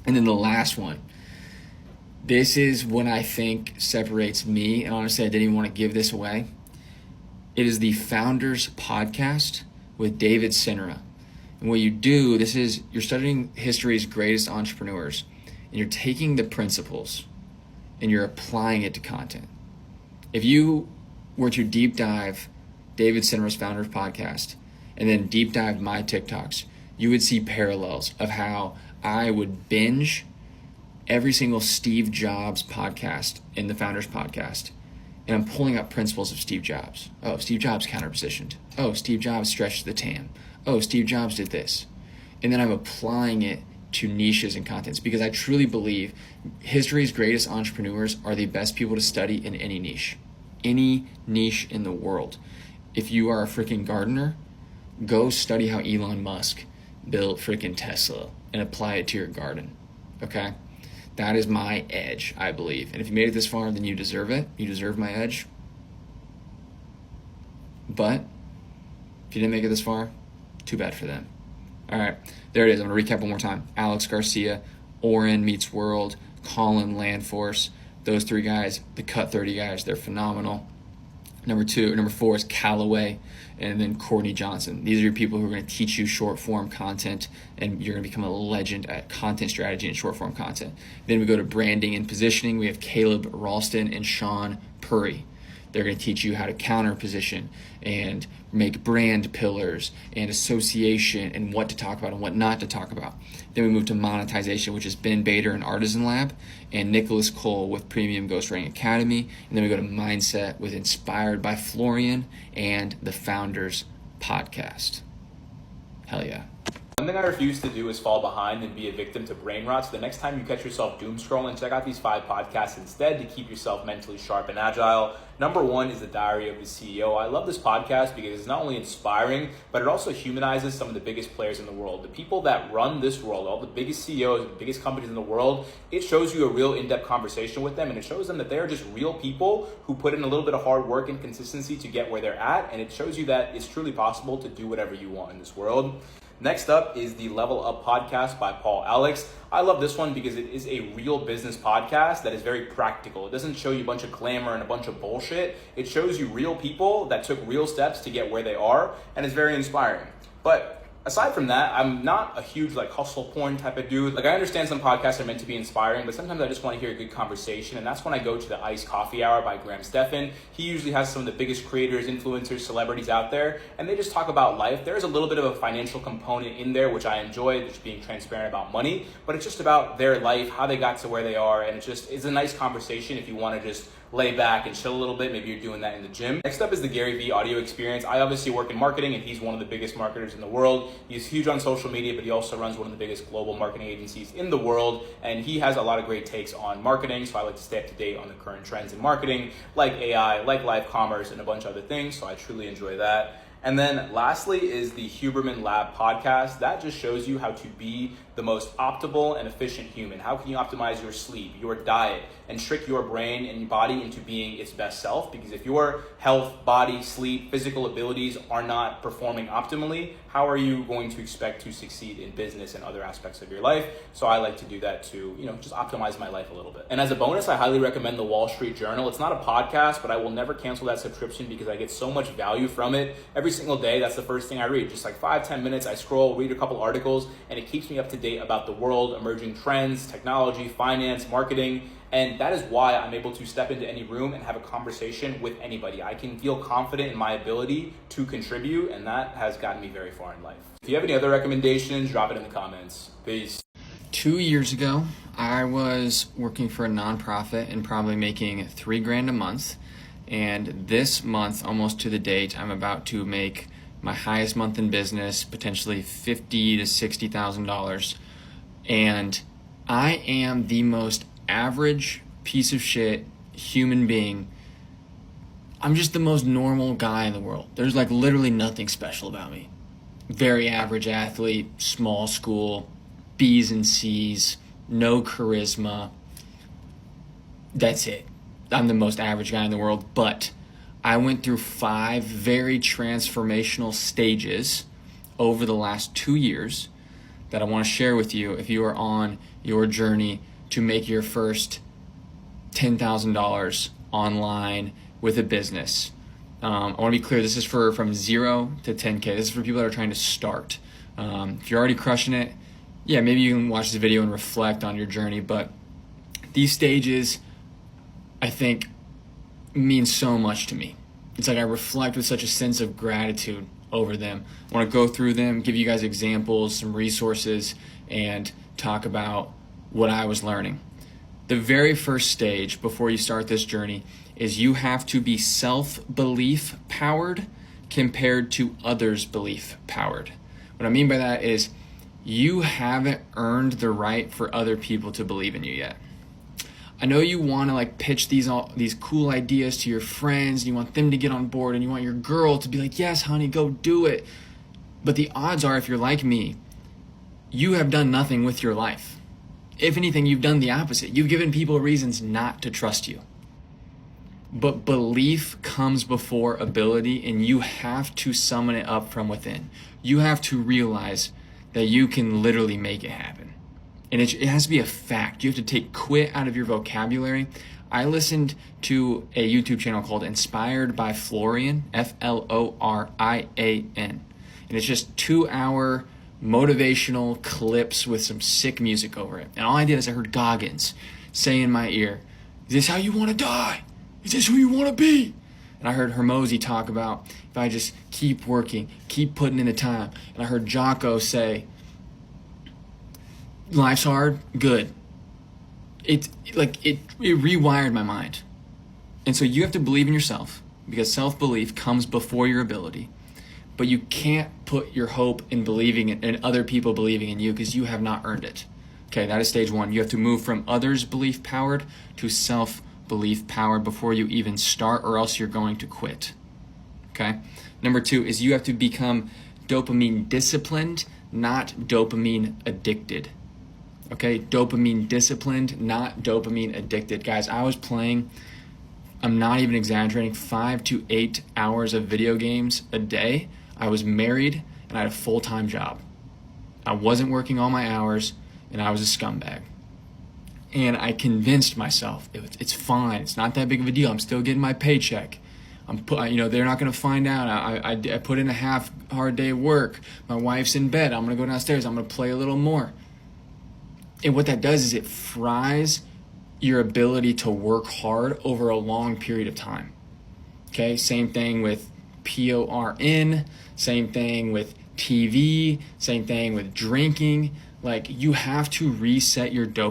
And then the last one. This is what I think separates me, and honestly, I didn't even want to give this away. It is the Founders Podcast with David Sinera. And what you do, you're studying history's greatest entrepreneurs, and you're taking the principles and you're applying it to content. If you were to deep dive David Sinera's Founders Podcast and then deep dive my TikToks, you would see parallels of how I would binge every single Steve Jobs podcast in the Founders Podcast. And I'm pulling up principles of Steve Jobs. Oh, Steve Jobs counter-positioned. Oh, Steve Jobs stretched the TAM. Oh, Steve Jobs did this. And then I'm applying it to niches and contents because I truly believe history's greatest entrepreneurs are the best people to study in any niche. Any niche in the world. If you are a freaking gardener, go study how Elon Musk built freaking Tesla and apply it to your garden. Okay? That is my edge, I believe. And if you made it this far, then you deserve it. You deserve my edge. But if you didn't make it this far, too bad for them. All right, there it is. I'm going to recap one more time. Alex Garcia, Oren Meets World, Colin Landforce. Those three guys, the Cut 30 guys, they're phenomenal. Number four is Callaway, and then Courtney Johnson. These are your people who are going to teach you short form content, and you're going to become a legend at content strategy and short form content. Then we go to branding and positioning. We have Caleb Ralston and Sean Purry. They're going to teach you how to counter position and make brand pillars and association and what to talk about and what not to talk about. Then we move to monetization, which is Ben Bader and Artisan Lab, and Nicholas Cole with Premium Ghostwriting Academy. And then we go to mindset with Inspired by Florian and the Founders Podcast. Hell yeah. One thing I refuse to do is fall behind and be a victim to brain rot. So the next time you catch yourself doom scrolling, check out these 5 podcasts instead to keep yourself mentally sharp and agile. Number 1 is The Diary of the CEO. I love this podcast because it's not only inspiring, but it also humanizes some of the biggest players in the world. The people that run this world, all the biggest CEOs, the biggest companies in the world, it shows you a real in-depth conversation with them, and it shows them that they're just real people who put in a little bit of hard work and consistency to get where they're at, and it shows you that it's truly possible to do whatever you want in this world. Next up is the Level Up podcast by Paul Alex. I love this one because it is a real business podcast that is very practical. It doesn't show you a bunch of glamour and a bunch of bullshit. It shows you real people that took real steps to get where they are, and it's very inspiring. But aside from that, I'm not a huge hustle porn type of dude. I understand some podcasts are meant to be inspiring, but sometimes I just want to hear a good conversation, and that's when I go to the Iced Coffee Hour by Graham Stephan. He usually has some of the biggest creators, influencers, celebrities out there, and they just talk about life. There's a little bit of a financial component in there, which I enjoy, just being transparent about money, but it's just about their life, how they got to where they are, and it's a nice conversation if you want to just lay back and chill a little bit. Maybe you're doing that in the gym. Next up is the Gary Vee audio experience. I obviously work in marketing, and he's one of the biggest marketers in the world. He's huge on social media, but he also runs one of the biggest global marketing agencies in the world, and he has a lot of great takes on marketing, so I like to stay up to date on the current trends in marketing, like AI, like live commerce, and a bunch of other things, so I truly enjoy that. And then lastly is the Huberman Lab podcast. That just shows you how to be the most optimal and efficient human. How can you optimize your sleep, your diet, and trick your brain and your body into being its best self? Because if your health, body, sleep, physical abilities are not performing optimally, how are you going to expect to succeed in business and other aspects of your life? So I like to do that to, just optimize my life a little bit. And as a bonus, I highly recommend the Wall Street Journal. It's not a podcast, but I will never cancel that subscription because I get so much value from it. Every single day, that's the first thing I read. Just 5-10 minutes, I scroll, read a couple articles, and it keeps me up to date about the world, emerging trends, technology, finance, marketing. And that is why I'm able to step into any room and have a conversation with anybody. I can feel confident in my ability to contribute, and that has gotten me very far in life. If you have any other recommendations, drop it in the comments. Peace. 2 years ago, I was working for a nonprofit and probably making $3,000 a month. And this month, almost to the date, I'm about to make my highest month in business, potentially $50,000 to $60,000. And I am the most average piece of shit human being. I'm just the most normal guy in the world. There's literally nothing special about me. Very average athlete, small school, B's and C's, no charisma. That's it. I'm the most average guy in the world, but I went through 5 very transformational stages over the last 2 years that I want to share with you if you are on your journey to make your first $10,000 online with a business. I want to be clear, this is from 0 to 10K. This is for people that are trying to start. If you're already crushing it, yeah, maybe you can watch this video and reflect on your journey, but these stages, I think, mean so much to me. It's like I reflect with such a sense of gratitude over them. I want to go through them, give you guys examples, some resources, and talk about what I was learning. The very first stage before you start this journey is you have to be self-belief powered compared to others' belief powered. What I mean by that is you haven't earned the right for other people to believe in you yet. I know you want to like pitch these cool ideas to your friends, and you want them to get on board, and you want your girl to be like, yes, honey, go do it. But the odds are, if you're like me, you have done nothing with your life. If anything, you've done the opposite. You've given people reasons not to trust you. But belief comes before ability, and you have to summon it up from within. You have to realize that you can literally make it happen. And it has to be a fact. You have to take quit out of your vocabulary. I listened to a YouTube channel called Inspired by Florian, Florian. And it's just 2-hour motivational clips with some sick music over it. And all I did is I heard Goggins say in my ear, is this how you want to die? Is this who you want to be? And I heard Hermosi talk about if I just keep working, keep putting in the time. And I heard Jocko say, life's hard, good. It rewired my mind. And so you have to believe in yourself, because self-belief comes before your ability. But you can't put your hope in believing in other people believing in you, because you have not earned it. Okay, that is stage one. You have to move from others' belief powered to self-belief powered before you even start, or else you're going to quit. Okay? Number 2 is you have to become dopamine disciplined, not dopamine addicted. Okay, dopamine disciplined, not dopamine addicted. Guys, I was playing, I'm not even exaggerating, 5 to 8 hours of video games a day. I was married and I had a full-time job. I wasn't working all my hours, and I was a scumbag. And I convinced myself it's fine. It's not that big of a deal. I'm still getting my paycheck. They're not going to find out. I put in a hard day of work. My wife's in bed. I'm going to go downstairs. I'm going to play a little more. And what that does is it fries your ability to work hard over a long period of time. Okay, same thing with PORN, same thing with TV, same thing with drinking. Like, you have to reset your dopamine